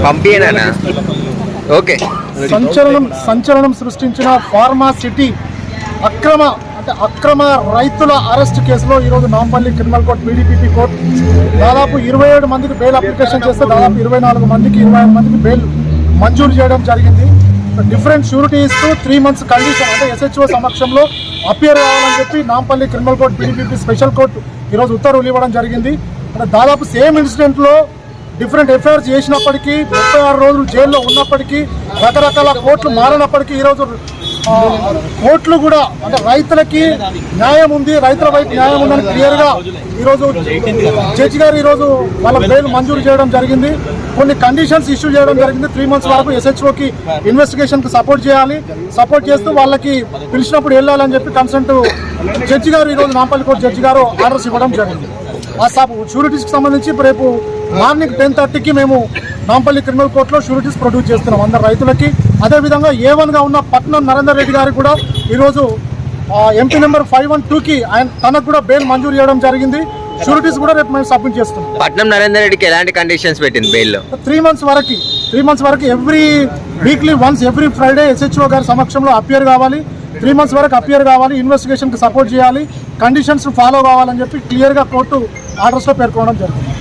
పంపియేనా? Okay. సంచలనం సృష్టించిన pharma city అక్రమ రైతుల అరెస్ట్ కేసులో ఈరోజు Nampally criminal court PDPP court దాదాపు 27 మందికి బెయిల్ అప్లికేషన్ చేస్తే దాదాపు 24 మందికి 25 మందికి బెయిల్ మంజూరు చేయడం జరిగింది. డిఫరెంట్ షూరిటీ ఇస్తూ 3 months కండిషన్ అంటే ఎస్హెచ్ఓ సమక్షంలో అపియర్ కావాలని చెప్పి Nampally criminal court PDPP special court ఈరోజు ఉత్తర్వులు ఇవ్వడం జరిగింది. దాదాపు సేమ్ ఇన్సిడెంట్లో డిఫరెంట్ ఎఫ్ఐఆర్ చేసినప్పటికీ 36 రోజులు జైల్లో ఉన్నప్పటికీ రకరకాల కోర్టులు మారినప్పటికీ ఈరోజు కోర్టులు కూడా అంటే రైతులకి న్యాయం ఉంది, రైతుల వైపు న్యాయం ఉందని క్లియర్గా ఈరోజు జడ్జి గారు ఈరోజు వాళ్ళ బెయిల్ మంజూరు చేయడం జరిగింది. కొన్ని కండిషన్స్ ఇష్యూ చేయడం జరిగింది. 3 months వరకు ఎస్హెచ్ఓకి ఇన్వెస్టిగేషన్కి సపోర్ట్ చేస్తూ వాళ్ళకి పిలిచినప్పుడు వెళ్ళాలని చెప్పి కన్సల్ట్ జడ్జి గారు ఈరోజు నాంపల్లి కోర్టు జడ్జి గారు ఆర్డర్స్ ఇవ్వడం జరిగింది. ఆ షూరిటీస్కి సంబంధించి రేపు మార్నింగ్ 10:30కి మేము నాంపల్లి క్రిమినల్ కోర్టులో షూరిటీస్ ప్రొడ్యూస్ చేస్తున్నాం అందరు రైతులకి. అదేవిధంగా A1గా ఉన్న పట్నం నరేందర్ రెడ్డి గారికి కూడా ఈరోజు ఎంపీ నెంబర్ 512కి తనకు కూడా బెయిల్ మంజూరు చేయడం జరిగింది. షూరిటీస్ కూడా రేపు మేము సబ్మిట్ చేస్తున్నాం. పట్నం నరేందర్ రెడ్డికి ఎలాంటి కండిషన్స్ పెట్టింది బెయిల్లో? 3 months వరకు every weekly once every Friday SHO గారి సమక్షంలో అపియర్ కావాలి. 3 months వరకు అపియర్ కావాలి, ఇన్వెస్టిగేషన్కి సపోర్ట్ చేయాలి, కండిషన్స్ ఫాలో కావాలని చెప్పి క్లియర్గా కోర్టు ఆర్డర్స్లో పేర్కొనడం జరిగింది.